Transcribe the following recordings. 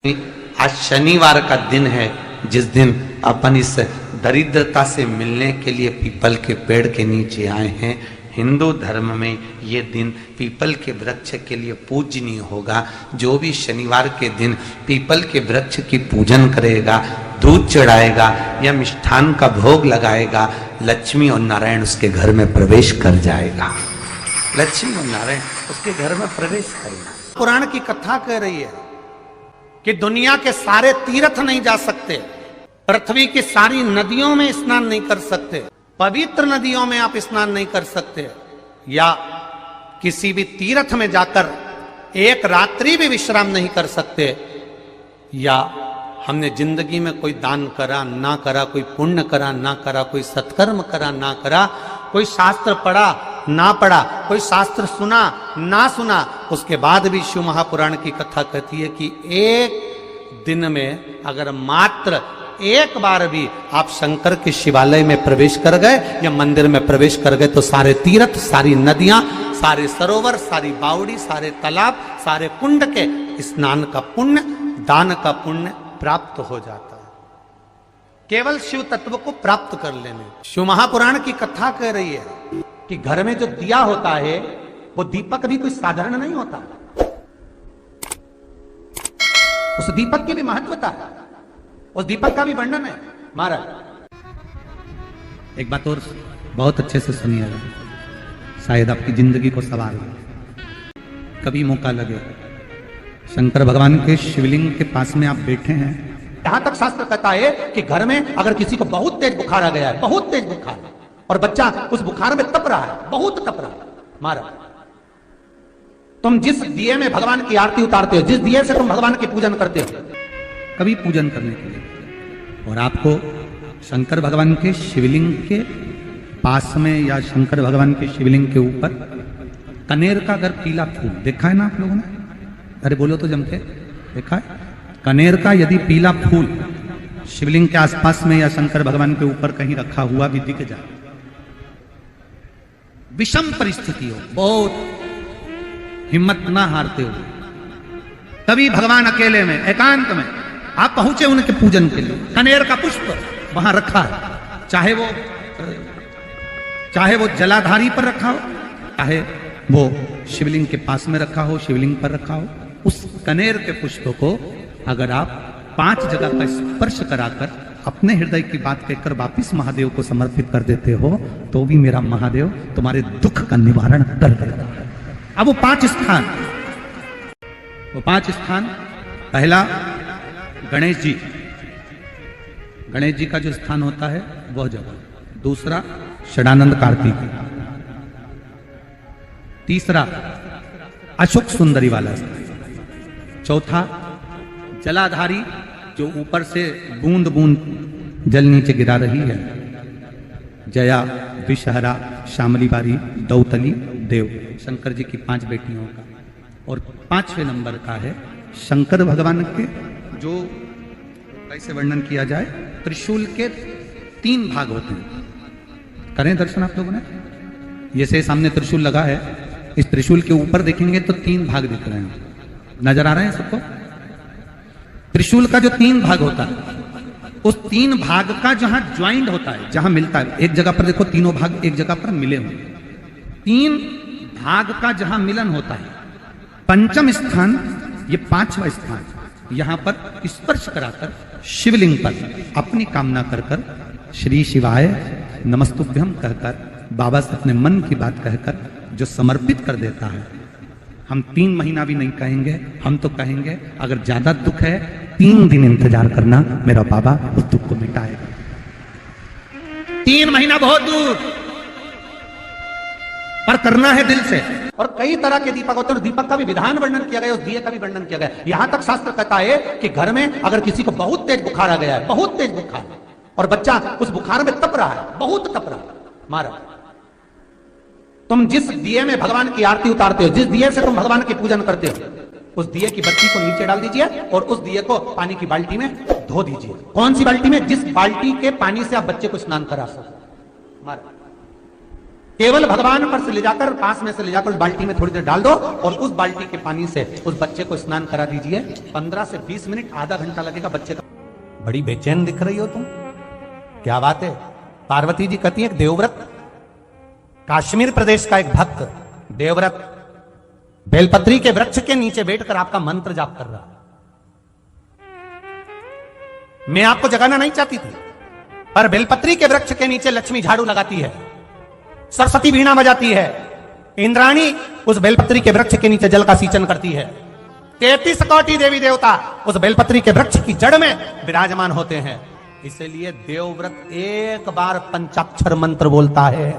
आज शनिवार का दिन है, जिस दिन अपन इस दरिद्रता से मिलने के लिए पीपल के पेड़ के नीचे आए हैं। हिंदू धर्म में ये दिन पीपल के वृक्ष के लिए पूजनीय होगा। जो भी शनिवार के दिन पीपल के वृक्ष की पूजन करेगा, दूध चढ़ाएगा या मिष्ठान का भोग लगाएगा, लक्ष्मी और नारायण उसके घर में प्रवेश कर जाएगा। लक्ष्मी और नारायण उसके घर में प्रवेश करेगा। पुराण की कथा कह रही है कि दुनिया के सारे तीर्थ नहीं जा सकते, पृथ्वी की सारी नदियों में स्नान नहीं कर सकते, पवित्र नदियों में आप स्नान नहीं कर सकते, या किसी भी तीर्थ में जाकर एक रात्रि भी विश्राम नहीं कर सकते, या हमने जिंदगी में कोई दान करा ना करा, कोई पुण्य करा ना करा, कोई सत्कर्म करा ना करा, कोई शास्त्र पढ़ा ना पढ़ा, कोई शास्त्र सुना ना सुना, उसके बाद भी शिव महापुराण की कथा कहती है कि एक दिन में अगर मात्र एक बार भी आप शंकर के शिवालय में प्रवेश कर गए या मंदिर में प्रवेश कर गए तो सारे तीर्थ, सारी नदियां, सारे सरोवर, सारी बावड़ी, सारे तालाब, सारे कुंड के स्नान का पुण्य, दान का पुण्य प्राप्त हो जाता है, केवल शिव तत्व को प्राप्त कर लेने। शिव महापुराण की कथा कह रही है कि घर में जो दिया होता है वो दीपक भी कोई साधारण नहीं होता, उस दीपक की भी महत्वता है, उस दीपक का भी वर्णन है। महाराज एक बात और बहुत अच्छे से सुनिएगा, शायद आपकी जिंदगी को सवार हो। कभी मौका लगे, शंकर भगवान के शिवलिंग के पास में आप बैठे हैं, यहां तक शास्त्र कहता है कि घर में अगर किसी को बहुत तेज बुखार आ गया है, बहुत तेज बुखार, और बच्चा उस बुखार में तप रहा है, बहुत तप रहा है, महाराज तुम जिस दिए में भगवान की आरती उतारते हो, जिस दिए से तुम भगवान की पूजन करते हो, कभी पूजन करने के लिए, और आपको शंकर भगवान के शिवलिंग के पास में या शंकर भगवान के शिवलिंग के ऊपर कनेर का अगर पीला फूल देखा है ना आप लोगों ने, अरे बोलो तो जमके, देखा है? कनेर का यदि पीला फूल शिवलिंग के आसपास में या शंकर भगवान के ऊपर कहीं रखा हुआ भी दिख जाए, विषम परिस्थिति हो, बहुत हिम्मत ना हारते हो, तभी भगवान अकेले में एकांत में आप पहुंचे उनके पूजन के लिए, कनेर का पुष्प वहां रखा है, चाहे वो जलाधारी पर रखा हो, चाहे वो शिवलिंग के पास में रखा हो, शिवलिंग पर रखा हो, उस कनेर के पुष्प को अगर आप 5 जगह का स्पर्श कराकर अपने हृदय की बात कहकर वापिस महादेव को समर्पित कर देते हो तो भी मेरा महादेव तुम्हारे दुख का निवारण कर देता है। अब वो 5 स्थान, पहला गणेश जी का जो स्थान होता है वह जगह, दूसरा षडानंद कार्तिक, तीसरा अशोक सुंदरी वाला स्थान, चौथा जलाधारी जो ऊपर से बूंद बूंद जल नीचे गिरा रही है, जया, विषहरा, शामली बारी, दौतली, देव, शंकर जी की 5 बेटियों का, और 5वें नंबर का है शंकर भगवान के, जो कैसे वर्णन किया जाए, त्रिशूल के 3 भाग होते हैं। करें दर्शन आप लोगों ने, ये से सामने त्रिशूल लगा है, इस त्रिशूल के ऊपर देखेंगे तो 3 भाग दिख रहे हैं, नजर आ रहे हैं सबको? त्रिशूल का जो 3 भाग होता है, उस 3 भाग का जहां ज्वाइंट होता है, जहां मिलता है, एक जगह पर देखो तीनों भाग एक जगह पर मिले हुए, 3 भाग का जहां मिलन होता है, 5वां स्थान, ये 5वां स्थान, यहां पर स्पर्श कराकर शिवलिंग पर अपनी कामना कर कर श्री शिवाय नमस्तुभ्यम कहकर बाबा से अपने मन की बात कहकर जो समर्पित कर देता है, हम 3 महीना भी नहीं कहेंगे, हम तो कहेंगे अगर ज्यादा दुख है 3 दिन इंतजार करना, मेरा बाबा उस दुख को मिटाएगा। 3 महीना बहुत दूर, पर करना है दिल से। और कई तरह के दीपक होते हैं, दीपक का भी विधान वर्णन किया गया, उस दिए का भी वर्णन किया गया। यहां तक शास्त्र कहता है कि घर में अगर किसी को बहुत तेज बुखार आ गया है, बहुत तेज बुखार, और बच्चा उस बुखार में तप रहा है, बहुत तप रहा है, महाराज तुम जिस दिए में भगवान की आरती उतारते हो, जिस दिए से तुम भगवान की पूजन करते हो, उस दिए की बत्ती को नीचे डाल दीजिए और उस दिए को पानी की बाल्टी में धो दीजिए। कौन सी बाल्टी में? जिस बाल्टी के पानी से आप बच्चे को स्नान करा सको। केवल भगवान पर से ले जाकर, पास में से ले जाकर उस बाल्टी में थोड़ी देर डाल दो और उस बाल्टी के पानी से उस बच्चे को स्नान करा दीजिए। 15 से 20 मिनट, आधा घंटा लगेगा बच्चे का। बड़ी बेचैन दिख रही हो तुम, क्या बात है? पार्वती जी कहती है देवव्रत, कश्मीर प्रदेश का एक भक्त देवव्रत बेलपत्री के वृक्ष के नीचे बैठकर आपका मंत्र जाप कर रहा। मैं आपको जगाना नहीं चाहती थी, पर बेलपत्री के वृक्ष के नीचे लक्ष्मी झाड़ू लगाती है, सरस्वती वीणा बजाती है, इंद्राणी उस बेलपत्री के वृक्ष के नीचे जल का सींचन करती है। 33 कोटि देवी देवता उस बेलपत्री के वृक्ष की जड़ में विराजमान होते हैं। इसलिए देवव्रत एक बार पंचाक्षर मंत्र बोलता है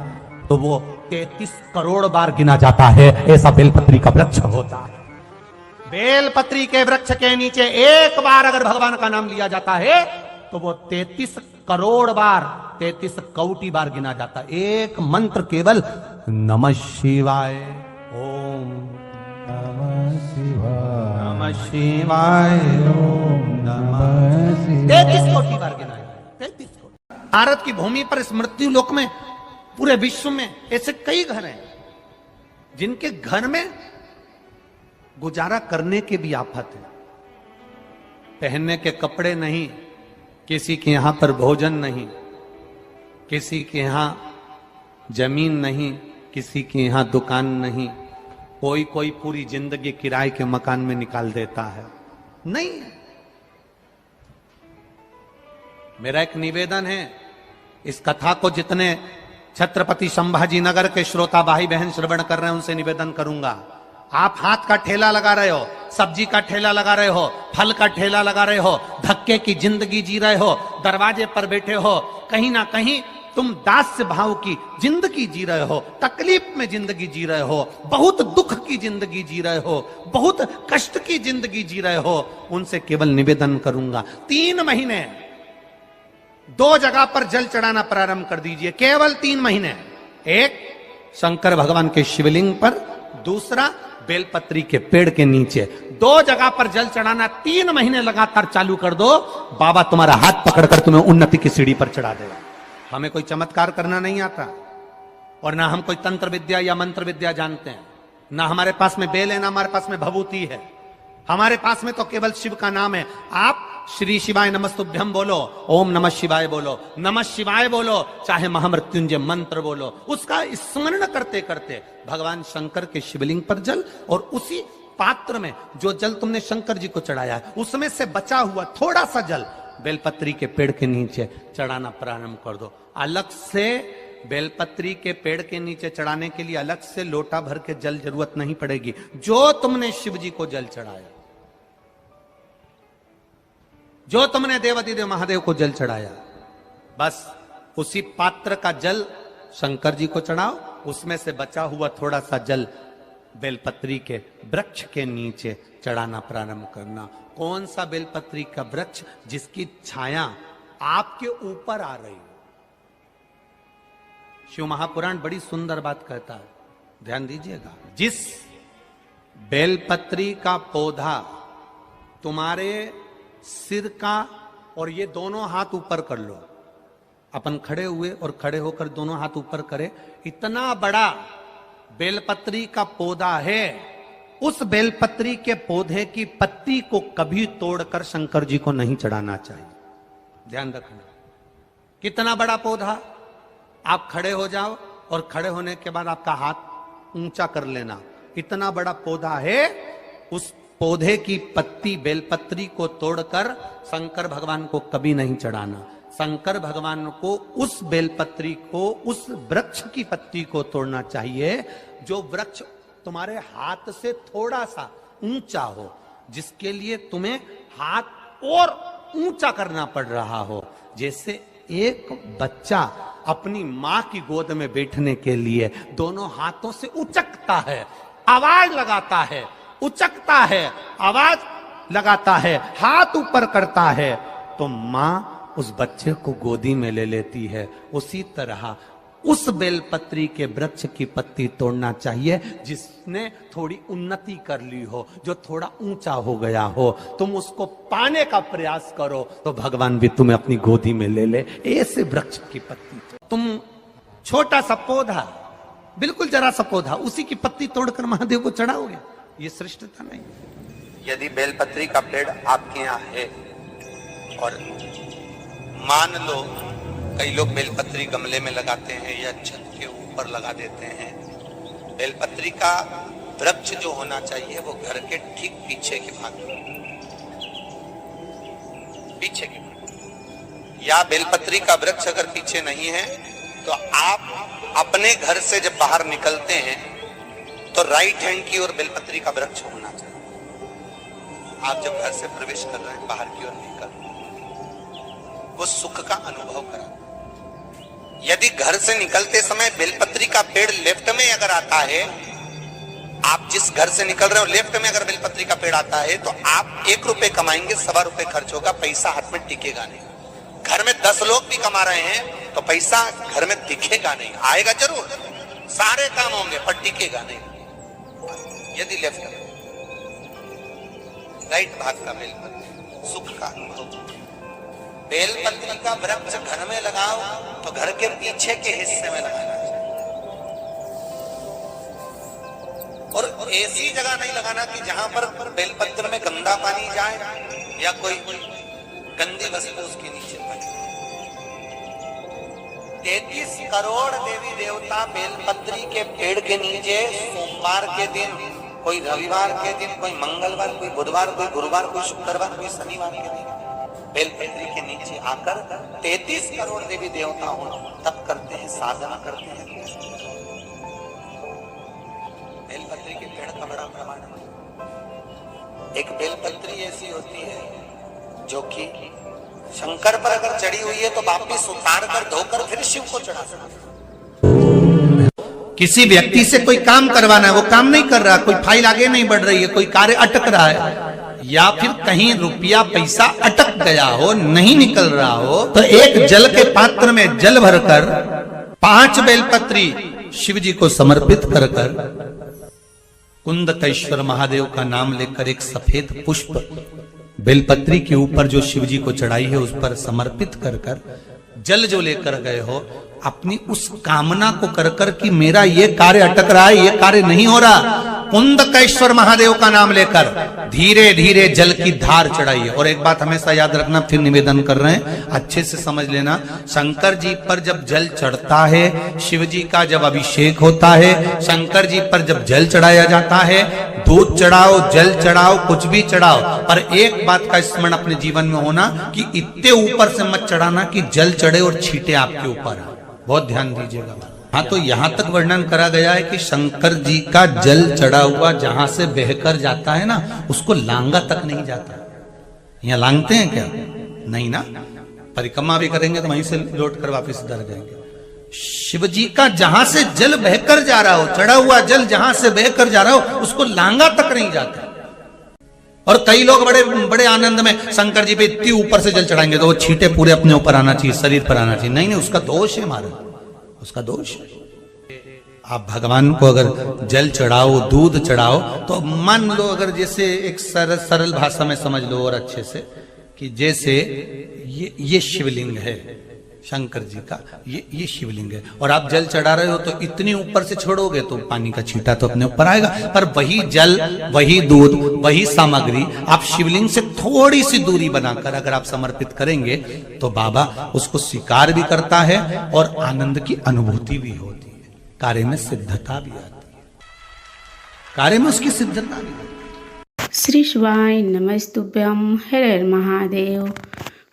तो वो 33 करोड़ बार गिना जाता है। ऐसा बेलपत्री का वृक्ष होता है। बेलपत्री के वृक्ष के नीचे एक बार अगर भगवान का नाम लिया जाता है तो वो 33 करोड़ बार, 33 कोटि बार गिना जाता है। एक मंत्र केवल नमः शिवाय, ओम नमः शिवाय, नमः शिवाय, ओम नमः शिवाय, 33 कोटि बार गिना है। 33 कोटि। भारत की भूमि पर इस मृत्यु लोक में, पूरे विश्व में ऐसे कई घर हैं जिनके घर में गुजारा करने के भी आफत है। पहनने के कपड़े नहीं, किसी के यहां पर भोजन नहीं, किसी के यहां जमीन नहीं, किसी के यहां दुकान नहीं। कोई पूरी जिंदगी किराए के मकान में निकाल देता है। नहीं, मेरा एक निवेदन है, इस कथा को जितने छत्रपति संभाजी नगर के श्रोता भाई बहन श्रवण कर रहे हैं उनसे निवेदन करूंगा, आप हाथ का ठेला लगा रहे हो, सब्जी का ठेला लगा रहे हो, फल का ठेला लगा रहे हो, धक्के की जिंदगी जी रहे हो, दरवाजे पर बैठे हो, कहीं ना कहीं तुम दास्य भाव की जिंदगी जी रहे हो, तकलीफ में जिंदगी जी रहे हो, बहुत दुख की जिंदगी जी रहे हो, बहुत कष्ट की जिंदगी जी रहे हो, उनसे केवल निवेदन करूंगा 3 महीने 2 जगह पर जल चढ़ाना प्रारंभ कर दीजिए। केवल 3 महीने। एक शंकर भगवान के शिवलिंग पर, दूसरा बेलपत्री के पेड़ के नीचे। 2 जगह पर जल चढ़ाना 3 महीने लगातार चालू कर दो, बाबा तुम्हारा हाथ पकड़कर तुम्हें उन्नति की सीढ़ी पर चढ़ा देगा। हमें कोई चमत्कार करना नहीं आता और ना हम कोई तंत्र विद्या या मंत्र विद्या जानते हैं, ना हमारे पास में बेल है, ना हमारे पास में भभूति है। हमारे पास में तो केवल शिव का नाम है। आप श्री शिवाय नमस्तुभ्यम बोलो, ओम नमः शिवाय बोलो, नमः शिवाय बोलो, चाहे महामृत्युंजय मंत्र बोलो, उसका स्मरण करते करते भगवान शंकर के शिवलिंग पर जल और उसी पात्र में जो जल तुमने शंकर जी को चढ़ाया है उसमें से बचा हुआ थोड़ा सा जल बेलपत्री के पेड़ के नीचे चढ़ाना प्रारंभ कर दो। अलग से बेलपत्री के पेड़ के नीचे चढ़ाने के लिए अलग से लोटा भर के जल जरूरत नहीं पड़ेगी। जो तुमने शिव जी को जल चढ़ाया, जो तुमने देवाधिदेव महादेव को जल चढ़ाया, बस उसी पात्र का जल शंकर जी को चढ़ाओ, उसमें से बचा हुआ थोड़ा सा जल बेलपत्री के वृक्ष के नीचे चढ़ाना प्रारंभ करना। कौन सा बेलपत्री का वृक्ष? जिसकी छाया आपके ऊपर आ रही हो। शिव महापुराण बड़ी सुंदर बात कहता है, ध्यान दीजिएगा। जिस बेलपत्री का पौधा तुम्हारे सिर का, और ये दोनों हाथ ऊपर कर लो, अपन खड़े हुए और खड़े होकर दोनों हाथ ऊपर करे, इतना बड़ा बेलपत्री का पौधा है, उस बेलपत्री के पौधे की पत्ती को कभी तोड़कर शंकर जी को नहीं चढ़ाना चाहिए। ध्यान रखना। कितना बड़ा पौधा, आप खड़े हो जाओ और खड़े होने के बाद आपका हाथ ऊंचा कर लेना। इतना बड़ा पौधा है, उस पौधे की पत्ती बेलपत्री को तोड़कर शंकर भगवान को कभी नहीं चढ़ाना। शंकर भगवान को उस बेलपत्री को, उस वृक्ष की पत्ती को तोड़ना चाहिए जो वृक्ष तुम्हारे हाथ से थोड़ा सा ऊंचा हो, जिसके लिए तुम्हें हाथ और ऊंचा करना पड़ रहा हो। जैसे एक बच्चा अपनी मां की गोद में बैठने के लिए दोनों हाथों से उचकता है, आवाज लगाता है, उचकता है, आवाज लगाता है, हाथ ऊपर करता है, तो मां उस बच्चे को गोदी में ले लेती है। उसी तरह उस बेलपत्री के वृक्ष की पत्ती तोड़ना चाहिए जिसने थोड़ी उन्नति कर ली हो, जो थोड़ा ऊंचा हो गया हो। तुम उसको पाने का प्रयास करो तो भगवान भी तुम्हें अपनी गोदी में ले ले। ऐसे वृक्ष की पत्ती तुम छोटा सा पौधा बिल्कुल जरा सा पौधा, उसी की पत्ती तोड़कर महादेव को चढ़ाओगे, ये श्रेष्ठता नहीं। यदि बेलपत्री का पेड़ आपके यहाँ है और मान लो कई लोग बेलपत्री गमले में लगाते हैं या छत के ऊपर लगा देते हैं, बेलपत्री का वृक्ष जो होना चाहिए वो घर के ठीक पीछे के भाग में, पीछे के भाग। या बेलपत्री का वृक्ष अगर पीछे नहीं है तो आप अपने घर से जब बाहर निकलते हैं तो राइट हैंड की ओर बेलपत्री का वृक्ष होना चाहिए। आप जब घर से प्रवेश कर रहे हैं बाहर की ओर निकल, वो सुख का अनुभव करा। यदि घर से निकलते समय बेलपत्री का पेड़ लेफ्ट में अगर आता है, आप जिस घर से निकल रहे हो लेफ्ट में अगर बेलपत्री का पेड़ आता है तो आप 1 रुपए कमाएंगे, 1.25 रुपए खर्च होगा, पैसा हाथ में टिकेगा नहीं। घर में 10 लोग भी कमा रहे हैं तो पैसा घर में दिखेगा नहीं, आएगा जरूर, सारे काम होंगे पर टिकेगा नहीं। यदि लेफ्ट में राइट भाग का बेलपत्री सुख का अनुभव। बेलपत्री का वृक्ष घर में लगाओ तो घर के पीछे के हिस्से में लगाना चाहिए, और ऐसी जगह नहीं लगाना कि जहां पर बेलपत्र में गंदा पानी जाए या कोई गंदी वस्तु उसके नीचे पड़े। 33 करोड़ देवी देवता बेलपत्री के पेड़ के नीचे सोमवार के दिन, कोई रविवार के दिन, कोई मंगलवार, कोई बुधवार, कोई गुरुवार, कोई शुक्रवार, कोई शनिवार के दिन बेलपत्री के नीचे आकर 33 करोड़ देवी देवता हो तप करते हैं, साधना करते हैं। बेलपत्री के पेड़ का बड़ा प्रमाण है। एक बेलपत्री ऐसी होती है जो कि शंकर पर अगर चढ़ी हुई है तो वापिस उतार कर धोकर फिर शिव को चढ़ा सकते। किसी व्यक्ति से कोई काम करवाना है, वो काम नहीं कर रहा, कोई फाइल आगे नहीं बढ़ रही है, कोई कार्य अटक रहा है, या फिर कहीं रुपया पैसा अटक गया हो, नहीं निकल रहा हो, तो एक जल के पात्र में जल भरकर 5 बेलपत्री शिव जी को समर्पित कर कुंदकेश्वर महादेव का नाम लेकर एक सफेद पुष्प बेलपत्री के ऊपर जो शिव जी को चढ़ाई है उस पर समर्पित कर जल जो लेकर गए हो, अपनी उस कामना को कर कि मेरा ये कार्य अटक रहा है, ये कार्य नहीं हो रहा, कुंदकेश्वर महादेव का नाम लेकर धीरे धीरे जल की धार चढ़ाइए। और एक बात हमेशा याद रखना, फिर निवेदन कर रहे हैं, अच्छे से समझ लेना, शंकर जी पर जब जल चढ़ता है, शिव जी का जब अभिषेक होता है, शंकर जी पर जब जल चढ़ाया जाता है, दूध चढ़ाओ, जल चढ़ाओ, कुछ भी चढ़ाओ, पर एक बात का स्मरण अपने जीवन में होना कि इतने ऊपर से मत चढ़ाना कि जल चढ़े और छींटे आपके ऊपर। बहुत ध्यान दीजिएगा। हाँ, तो यहां तक वर्णन करा गया है कि शंकर जी का जल चढ़ा हुआ जहां से बहकर जाता है ना, उसको लांगा तक नहीं जाता। यहाँ लांगते हैं क्या? नहीं ना, परिक्रमा भी करेंगे तो वहीं से लौट कर वापिस उधर जाएंगे। शिव जी का जहां से जल बहकर जा रहा हो, चढ़ा हुआ जल जहां से बहकर जा रहा हो, उसको लांगा तक नहीं जाता। और कई लोग बड़े बड़े आनंद में शंकर जी पे इतनी ऊपर से जल चढ़ाएंगे तो वो छींटे पूरे अपने ऊपर आना चाहिए, शरीर पर आना चाहिए। नहीं, उसका दोष है हमारा, उसका दोष है। आप भगवान को अगर जल चढ़ाओ, दूध चढ़ाओ, तो मान लो अगर जैसे एक सरल भाषा में समझ लो और अच्छे से, कि जैसे ये शिवलिंग है शंकर जी का, ये शिवलिंग है, और आप जल चढ़ा रहे हो तो इतनी ऊपर से छोड़ोगे तो पानी का छींटा तो अपने ऊपर आएगा, पर वही जल, वही दूध, वही सामग्री आप शिवलिंग से थोड़ी सी दूरी बनाकर अगर आप समर्पित करेंगे तो बाबा उसको स्वीकार भी करता है और आनंद की अनुभूति भी होती है, कार्य में सिद्धता भी आती है, कार्य में उसकी सिद्धता भी। श्री शिवाय नमस्तुभ्यम, हर हर महादेव।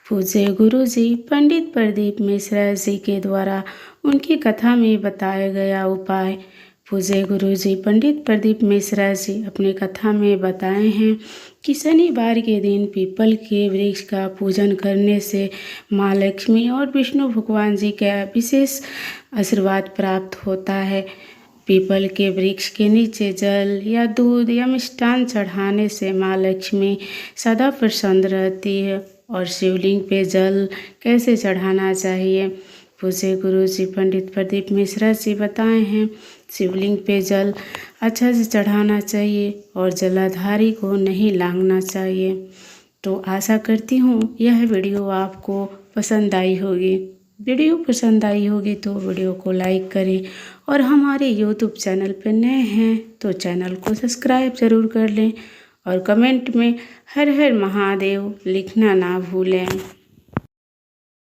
पूज्य गुरु जी पंडित प्रदीप मिश्रा जी के द्वारा उनकी कथा में बताया गया उपाय। पूज्य गुरु जी पंडित प्रदीप मिश्रा जी अपनी कथा में बताए हैं कि शनिवार के दिन पीपल के वृक्ष का पूजन करने से माँ लक्ष्मी और विष्णु भगवान जी का विशेष आशीर्वाद प्राप्त होता है। पीपल के वृक्ष के नीचे जल या दूध या मिष्टान चढ़ाने से माँ लक्ष्मी सदा प्रसन्न रहती है। और शिवलिंग पे जल कैसे चढ़ाना चाहिए, पूज्य गुरु जी पंडित प्रदीप मिश्रा जी बताए हैं। शिवलिंग पे जल अच्छा से चढ़ाना चाहिए और जलाधारी को नहीं लांघना चाहिए। तो आशा करती हूँ यह वीडियो आपको पसंद आई होगी। वीडियो पसंद आई होगी तो वीडियो को लाइक करें और हमारे यूट्यूब चैनल पर नए हैं तो चैनल को सब्सक्राइब ज़रूर कर लें और कमेंट में हर हर महादेव लिखना ना भूलें।